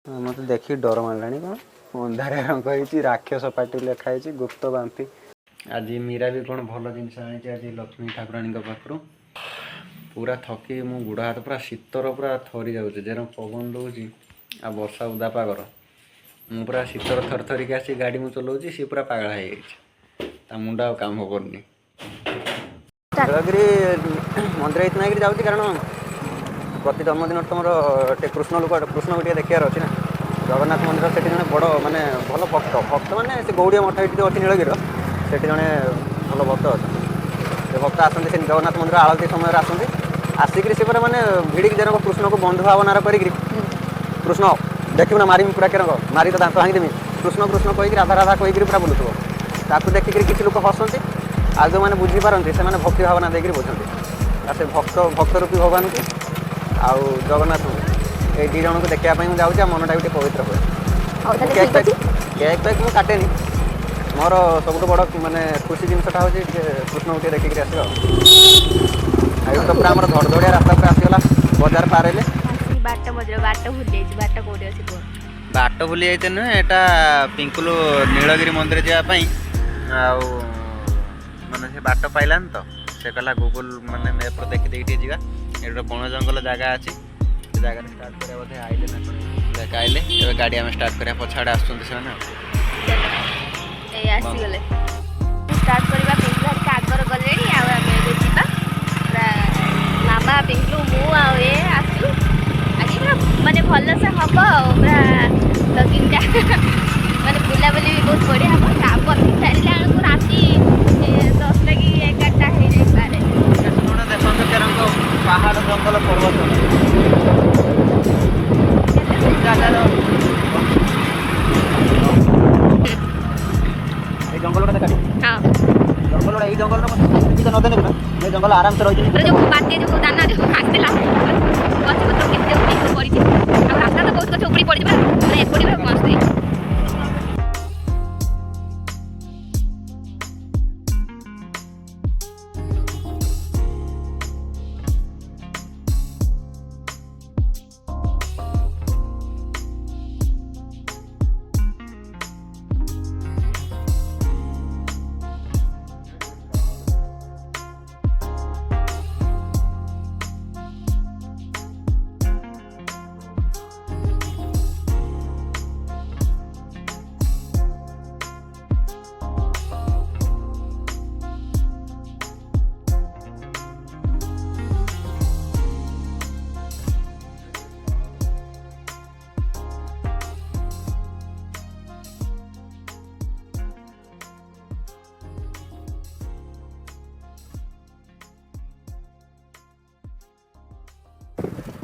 मत देखी डर माराणी कौन अंधारे रंग होती राक्षस पार्टी लिखाई गुप्त बांपी। आज मीरा भी कौन भल जिन आज लक्ष्मी ठाकुराणी पाखु पूरा थकी मो गुड़ हाथ पूरा शीतर पूरा थरी जाऊे जे पवन दौर आ वर्षा उदा पागर मु पूरा शीतर थर थरिक आसी गाड़ी मुझे चलाऊँगी सी पूरा पागला हो मुंड आ काम करनी मंदिर इतना जाऊँगी कारण प्रति जन्मदिन तुम कृष्ण लोक कृष्ण को देखार अच्छी ना जगन्नाथ मंदिर से जड़े बड़ मानने भल भक्त भक्त मैंने से गौड़िया मठ ये अच्छी नीलगिर से जड़े भल भक्त अच्छा भक्त आसते से जगन्नाथ मंदिर आलती समय आसती आसिक मैंने भिड़िक जनक कृष्ण को बंधु भावनार कर कृष्ण देखू ना मारी पूरा के मारी तो दांत भांगीदेमी कृष्ण कृष्ण कहीकि राधा राधा कहीकि पूरा बुलूथो ताकू देखिक किसी लोक हसती आ जो मैंने बुझीपारती से भक्ति भावना देकर बुझती से भक्त रूपी भगवान को आउ जगन्नाथ ये दी जन को देखापी मुझे जाऊँगी मनटा भी पवित्र हुए केक पेक मुझे काटेनि मोर सब बड़ मानने खुशी जिनसा हूँ कृष्ण को देखिक आस तो पूरा आम धड़धड़िया रास्ता पर आसगला बजार पार बाट भूली जाते नुहे यहाँ पिंकुलु नीलगिरी मंदिर जावाई माने से बाट पाइलान तो से कहला गूगल माने मैप देखी जा ये बण जंगल जगह अच्छी जगह स्टार्ट करा बोधे आइले ना आइले ए गाड़ी आम स्टार्ट करा पछाड़े आसुंत से स्टार्ट करबा पिंकुला के आगर गले आ आमे जीवा मामा पिंकुलु मु आ ए आसु आज पूरा माने भल से हम पूरा लगिंग माने बुला बुली भी बहुत बढ़िया हम तापर फेरला को राती 10 लगी 11टा हे जाई पारे सुना देखो तेरंग पहाड़ जंगल पर्वत जंगल देखा हां जंगल ये जंगल न जंगल आराम से रही जो बाटे जो दाना जो आसला गछ पत्र केते उठी पड़ी आ रास्ता तो बहुत गछ उपड़ी पड़ी माने एपड़ी मस्त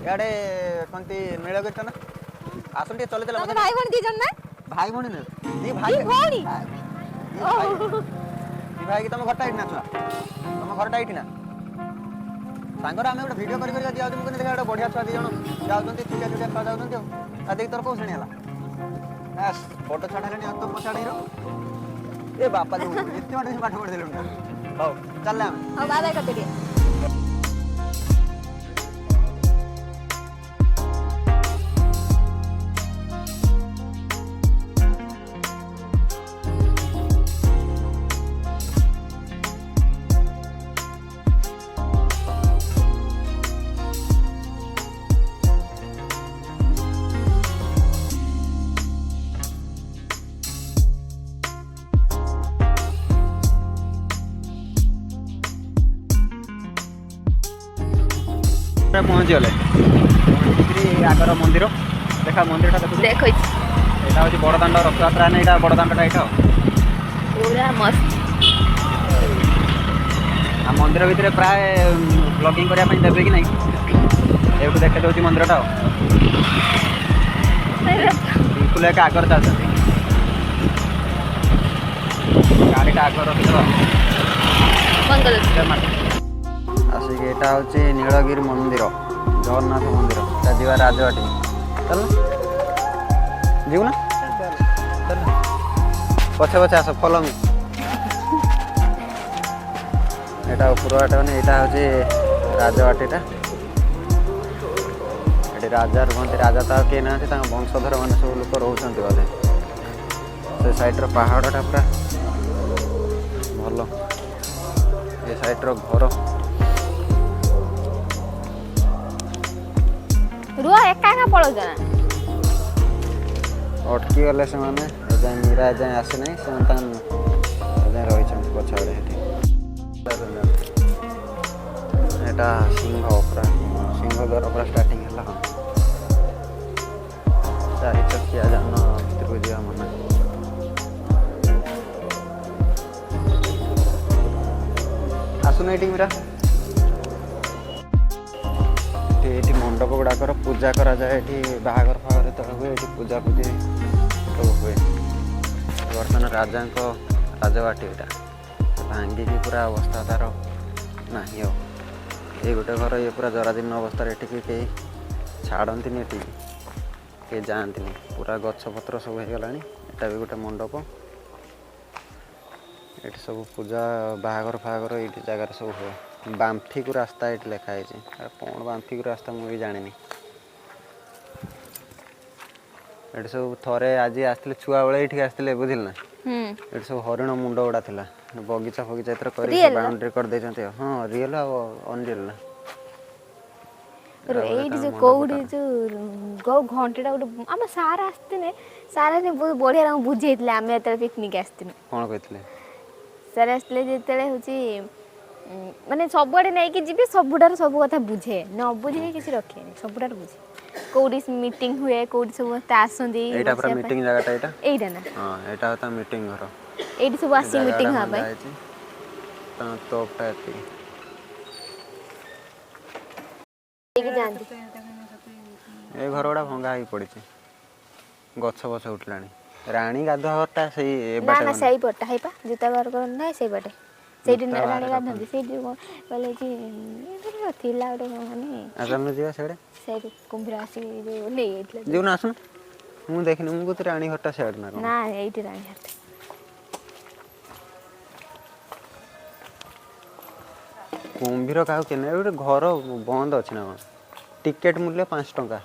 याडे कंती मेळ करता ना आसन टे चले चला तो भाई बहन दी जन ना भाई बहन ने दी भाई भौणी दी भाई की तुम घरटा इटना छुआ तुम घरटा इटना सांगर आमे गोटे वीडियो करी करी जाउ तुम देखा गोटे बढ़िया छुआ दी जण जाउतंती छुटिया छुटिया छुआ जाउतंती आ देख तोर को सणी हला बस फोटो छाड़ाले तो पछाड़ी रो ए बापा जो इतने बड़े से पाठ पढ़ देलु हां चल ले हम हां बाय बाय कर दे पहुँच गले आगर मंदिर देखा मंदिर देखो यहाँ हूँ बड़दाण्ड रथयात्रा ना यहाँ बड़दाण्डा यहाँ पूरा मस्त आ मंदिर भितर प्राय ब्लॉगिंग करने देवे कि नहीं ये देखा दूसरी मंदिरटा बिल्कुल एक आगर जाती गाड़ीटा आगर आसिक यहाँ हूँ नीलगिरी मंदिर जगन्नाथ मंदिर जा राजवाटी चल जीव ना पछे पछे आस फॉलो मी यहाँ ऊपर बाटे मैंने यहाँ हूँ राजवाटीटा ଏଠି ରାଜା ରୁହନ୍ତି। ରାଜା ତ ଆଉ କେହି ନାହାନ୍ତି, ତାଙ୍କ ବଂଶଧର ମାନେ ସବୁ ଲୋକ ରହୁଛନ୍ତି ବୋଧେ। ସେ ସାଇଡ଼୍ର ପାହାଡ଼ଟା ପୁରା ଭଲ। ଏ ସାଇଡ଼୍ର ଘର ରୁହ ଏକା ଏକା ପଳଉଛ ନା? ଅଟକି ଗଲେ ସେମାନେ। ଏଯାଏଁ ମୀରା ଏଯାଏଁ ଆସିନାହିଁ, ସେମାନେ ତାଙ୍କ ଏଯାଏଁ ରହିଛନ୍ତି ପଛଆଡ଼େ ଏଠି। ଏଇଟା ସିଂହ ପୁରା, ସିଂହ ଦ୍ୱାର ପୁରା ଷ୍ଟାର୍ଟିଂ ହେଲା। ଚାରି ଚକିଆ ଯାନ ଭିତରକୁ ଯିବା ମନା। ଆସୁନ ଏଇଠି ମୀରା। ଏଠି ମଣ୍ଡପ ଗୁଡ଼ାକର ପୂଜା କରାଯାଏ। ଏଠି ବାହାଘର ଫାହାଘର ଯେତେବେଳେ ହୁଏ ଏଠି ପୂଜାପୂଜି ସବୁ ହୁଏ। ବର୍ତ୍ତମାନ ରାଜାଙ୍କ ରାଜବାଟୀ ଏଇଟା ଭାଙ୍ଗିକି ପୁରା ଅବସ୍ଥା ତା'ର ନାହିଁ ଆଉ। ଏଇ ଗୋଟେ ଘର, ଇଏ ପୁରା ଜରାଜୀର୍ଣ୍ଣ ଅବସ୍ଥାରେ। ଏଠିକି କେହି ଛାଡ଼ନ୍ତିନି, ଏଠିକି କେହି ଯାଆନ୍ତିନି। ପୁରା ଗଛପତ୍ର ସବୁ ହେଇଗଲାଣି। ଏଟା ବି ଗୋଟେ ମଣ୍ଡପ। ଏଠି ସବୁ ପୂଜା ବାହାଘର ଫାହାଘର ଏଇଠି ଜାଗାରେ ସବୁ ହୁଏ। ବାମ୍ଫିକୁ ରାସ୍ତା ଏଠି ଲେଖା ହେଇଛି। କ'ଣ ବାମ୍ଫିକୁ ରାସ୍ତା ମୁଁ ବି ଜାଣିନି। ଏଠି ସବୁ ଥରେ ଆଜି ଆସିଥିଲେ ଛୁଆବେଳେ, ଏଇଠିକି ଆସିଥିଲେ, ବୁଝିଲ ନା। ଏଠି ସବୁ ହରିଣ ମୁଣ୍ଡ ଗୁଡ଼ା ଥିଲା। ବଗିଚା ଫଗିଚା ଏଥର କରିକି ସବୁ ବାଉଣ୍ଡ୍ରି କରିଦେଇଛନ୍ତି। ହଁ ରିଅଲ ଆଉ ଅନରିଅଲ ନା। ଏଇଠି ଯୋଉ କୋଉଠି ଯୋଉ ଘଣ୍ଟିଟା ଗୋଟେ ଆମ ସାର୍ ଆସିଥିଲେ। ସାର୍ ବହୁତ ବଢ଼ିଆ ତାଙ୍କୁ ବୁଝେଇଥିଲେ। ଆମେ ଯେତେବେଳେ ପିକନିକ୍ ଆସିଥିଲୁ। କ'ଣ କହିଥିଲେ? ସାର୍ ଆସିଥିଲେ ଯେତେବେଳେ ହେଉଛି ମାନେ ସବୁଆଡ଼େ ନେଇକି ଯିବେ, ସବୁଠାରୁ ସବୁ କଥା ବୁଝେ, ନ ବୁଝିକି କିଛି ରଖେନି, ସବୁଠାରୁ ବୁଝେ। କେଉଁଠି ମିଟିଂ ହୁଏ, କେଉଁଠି ସମସ୍ତେ ଆସନ୍ତି ଏଇଟା ପୁରା ବସିବା ପାଇଁ। ମିଟିଂ ଜାଗାଟା ଏଇଟା। ଏଇଟା ନା? ହଁ ଏଇଟା ହେଉଛି ମିଟିଂ ଘର। ଏଇଠି ସବୁ ଆସି ମିଟିଂ ହେବା ପାଇଁ। ତୋପଟା ଏତିକି। ଏ ଘର ଗୁଡ଼ା ଭଙ୍ଗା ହେଇକି ପଡ଼ିଛି। ଗଛ ଫଛ ଉଠିଲାଣି। ରାଣୀ ଗାଧୁଆ ଘରଟା ସେଇ ନା ବାଟେ ନା ଗଲେ। ସେଇପଟଟା ହେଇପା ଜୋତା ବାର କରନ୍ତି ନାହିଁ ସେଇପଟେ। ସେଇଠି ଜୋତା ରାଣୀ ବାହାରେ ଗାଧାନ୍ତି। ରଖନ୍ତି। ସେଇଠି କହିଲେ କି ଥିଲା ଗୋଟେ ମାନେ ଚାଲୁନୁ ଯିବା ସିଆଡ଼େ। ସେଇଠି କୁମ୍ଭୀର ଆସିକି ଯୋଉ ନେଇଯାଇଥିଲା। ଯିବୁନା ଆସୁନୁ। ମୁଁ ଦେଖିନି, ମୁଁ କହୁଛି ରାଣୀ ଘରଟା ସିଆଡ଼େ ନା କ'ଣ। ନା ଏଇଠି ରାଣୀ ଘରଟା। କୁମ୍ଭୀର କାହାକୁ କେନେ? ଗୋଟେ ଘର ବନ୍ଦ ଅଛି ନା କ'ଣ? ଟିକେଟ୍ ମୂଲ୍ୟ 5 ଟଙ୍କା।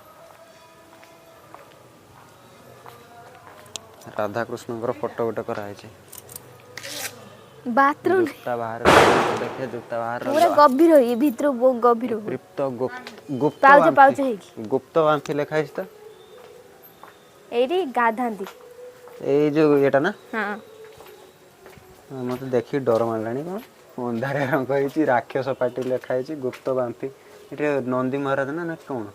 ରାଧାକୃଷ୍ଣଙ୍କର ଫଟୋ ଗୋଟେ କରାହେଇଛି। ବାଥରୁମ୍ ଜୁତା ବାହାରେ ଦେଖେ, ଜୁତା ବାହାରେ ପୁରା ଗଭୀର, ଇଏ ଭିତରୁ ଗଭୀର ହୁଏ। ଗୁପ୍ତ ପାଉଛ ବାମ୍ଫି, ପାଉଛ ହେଇକି ଗୁପ୍ତ ବାମ୍ଫି ଲେଖା ହେଇଛି ତ। ଏଇଠି ଗାଧାନ୍ତି। ଏଇ ଯୋଉ ଇଏଟା ନା? ହଁ। ମତେ ଦେଖିକି ଡର ମାଡ଼ିଲାଣି। କ'ଣ ଅନ୍ଧାରିଆ ରଙ୍ଗ ହେଇଛି, ରାକ୍ଷସ ପାଟି ଲେଖା ହେଇଛି, ଗୁପ୍ତ ବାମ୍ଫି। ଏଠି ନନ୍ଦୀ ମହାରାଜ ନା କ'ଣ?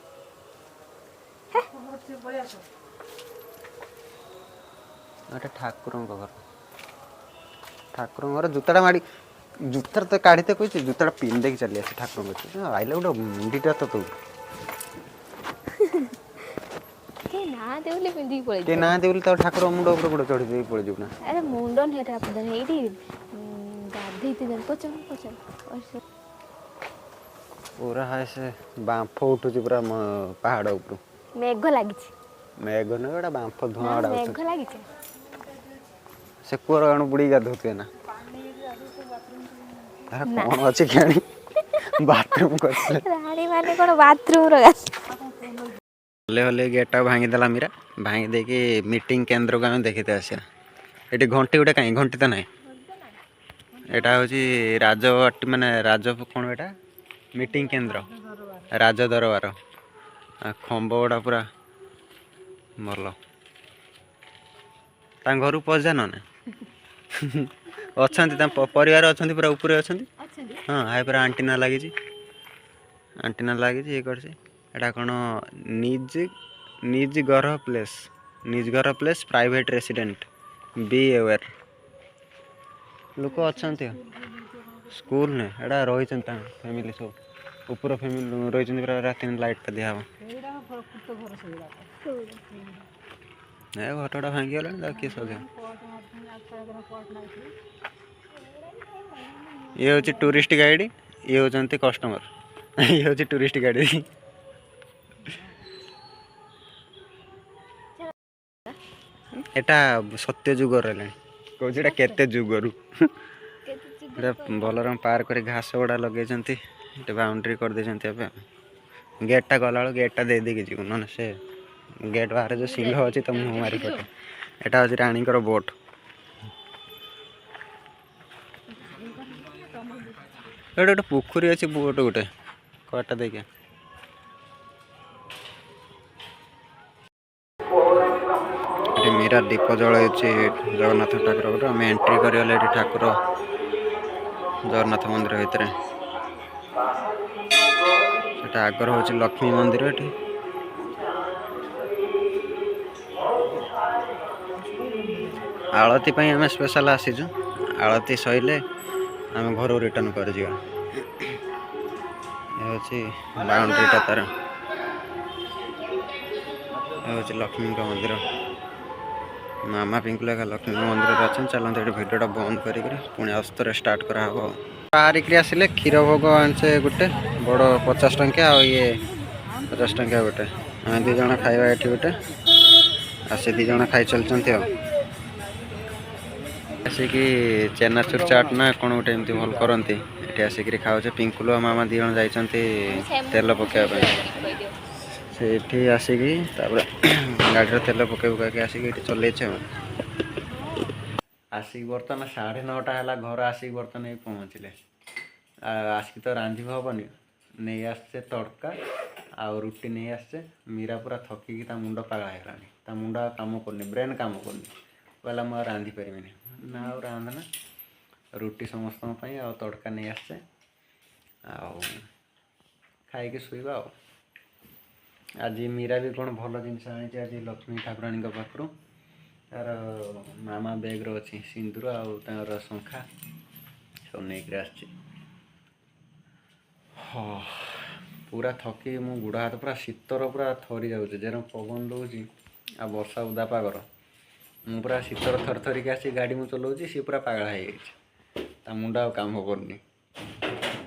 ଏଟା ଠାକୁରଙ୍କ ଘର। ଠାକୁରଙ୍କ ଘର। ଜୁତାଟା ମାଡ଼ି, ଜୁତାଟା ତ କାଢ଼ିତେ କହିଛି, ଜୁତାଟା ପିନ୍ଧି ଦେଇକି ଚାଲି ଆସିଛି ଠାକୁରଙ୍କ କତିରେ। ଆଇଲେ ଗୋଟେ ମୁଣ୍ଡିଟା ତ ତୁ। କେହି ନାହାନ୍ତି ବୋଲି ପିନ୍ଧିକି ପଳେଇଛି। କେହି ନାହାନ୍ତି ବୋଲି ତ ଠାକୁର ମୁଣ୍ଡ ଉପରେ ଗୋଟେ ଚଢ଼ି ଦେଇକି ପଳେଇଯିବୁ ନା। ଆରେ ମୁଣ୍ଡ ନୁହେଁ, ଏଇଠି ଗାଧେଇତେ ପଚାର। ପୁରା ହାଏ ସେ ବାମ୍ଫ ଉଠୁଛି ପୁରା ପାହାଡ଼ ଉପରୁ। ମେଘ ଲାଗିଛି। ମେଘ ନୁହେଁ, ଗୋଟେ ବାମ୍ଫ ଧୂଆଁ ନା ଗୁଡ଼ା ମେଘ ଉଠୁଛି। ଲାଗିଛି। ସେ କୂଅର ଏଣୁ ବୁଡ଼ିକି ଗାଧୋଉଥିବେ ନା। ନା କ'ଣ ଅଛି କେଜାଣି? ବାଥରୁମ୍ କରିଥିଲେ। ରାଣୀ ମାନେ କ'ଣ ବାଥରୁମ୍ର ହଲେ ହଲେ ଗେଟ୍ଟାକୁ ଭାଙ୍ଗିଦେଲା ମୀରା। ଭାଙ୍ଗି ଦେଇକି ମିଟିଂ କେନ୍ଦ୍ରକୁ ଆମେ ଦେଖିତେ ଆସିବା। ଏଠି ଘଣ୍ଟି ଗୋଟେ କାହିଁ? ଘଣ୍ଟି ତ ନାହିଁ। ଏଇଟା ହେଉଛି ରାଜବାଟୀ, ମାନେ କ'ଣ ଏଇଟା? ମିଟିଂ କେନ୍ଦ୍ର, ରାଜ ଦରବାର। ଖମ୍ବ ଗୁଡ଼ା ପୁରା ଭଲ। ତାଙ୍କ ଘରକୁ ପଶିଯା ନହେଲେ। ଅଛନ୍ତି, ତାଙ୍କ ପରିବାର ଅଛନ୍ତି, ପୁରା ଉପରେ ଅଛନ୍ତି। ହଁ ହାଇ ପୁରା ଆଣ୍ଟିନା ଲାଗିଛି। ଇଏ କରିଛି। ଏଇଟା କ'ଣ? ନିଜ ଘର ପ୍ଲେସ୍ ପ୍ରାଇଭେଟ୍ ରେସିଡେଣ୍ଟ, ବି ଏୱେର୍। ଲୋକ ଅଛନ୍ତି। ସ୍କୁଲ ନୁହେଁ, ଏଇଟା ରହିଛନ୍ତି ତାଙ୍କ ଫ୍ୟାମିଲି ସବୁ। ଉପର ଫ୍ୟାମିଲି ରହିଛନ୍ତି ପୁରା। ରାତି ଲାଇଟ୍ଟା ଦିଆହେବ। ଏ ଘରଟା ଭାଙ୍ଗିଗଲାଣି, ତାକୁ କିଏ ସଜାଡ଼ିବ? ଇଏ ହେଉଛି ଟୁରିଷ୍ଟ ଗାଇଡ଼, ଇଏ ହେଉଛନ୍ତି କଷ୍ଟମର। ଇଏ ହେଉଛି ଟୁରିଷ୍ଟ ଗାଇଡ଼। ଏଟା ସତ୍ୟ ଯୁଗର ହେଲାଣି। କହୁଛି ଏଟା କେତେ ଯୁଗରୁ। ଏଟା ଭଲ ରଙ୍ଗ ପାର କରି ଘାସ ଗୁଡ଼ା ଲଗେଇଛନ୍ତି। ଏଠି ବାଉଣ୍ଡ୍ରି କରିଦେଇଛନ୍ତି ଏବେ। गेटा गलाबेलू गेटा दे देके जीव ना से गेट बाहर जो सिंह अच्छी तो मुँह मारी पटे एटा हूँ राणीकर बोट ये गोटे पोखरी अच्छी बोट गोटे कटा देखिए ये मीरा दीप जल जगन्नाथ ठाकुर आम एंट्री करगले ठाकुर जगन्नाथ मंदिर भितर से आगर हूँ लक्ष्मी मंदिर ये आलती आम स्पेशल आसीचु आलती सैले आम घर रिटर्न कर बाउंड्रीटा तार लक्ष्मी मंदिर मामा पिंकुला लक्ष्मी मंदिर अच्छे चलते ये भिडियोटा बंद कर पुणी अस्तरे स्टार्ट करा बाहरिक आसिले क्षीर भोग आनसे गोटे बड़ 50 टंकिया ये 50 टंकिया गोटे आम दीज खाଇବା ये गोटे आसी दीज खाई चलते आसिकी चेनाचूर चाट ना कौन गोटे एमती भल करती ये आसिक खाऊे पिंकुल मामा दी जन जाइंट तेल पकाइबा से आसिकी गाड़ी तेल पकई पकई आसिक चल आसिक बर्तन 9:30 है घर आसिक बर्तन पहुँचले आसिक तो रांधि हेनी नहीं आसचे तड़का आ रुटी नहीं आसचे मीरा पूरा थकिकी मुंड पागला है मुंड काम करनी ब्रेन काम करनी कहला मुझे रांधि पारि ना आ रांधना रुटी समस्त आ तड़का नहीं आसचे खाई शुवा आज मीरा भी कौन भल जिन आनी आज लक्ष्मी ठाकुराणी पाखु तार मामा बैग रही सिंदूर आर शंखा सब नहीं आस पूरा थकी मो गुड़ हाथ पूरा शीतर पूरा थरी जाऊे जेर पवन दौर आ वर्षा उदा पागर मु पूरा शीतर थर थरिक आसी गाड़ी मु चलाऊँ सी पूरा पागला हो मुंड आ काम करनी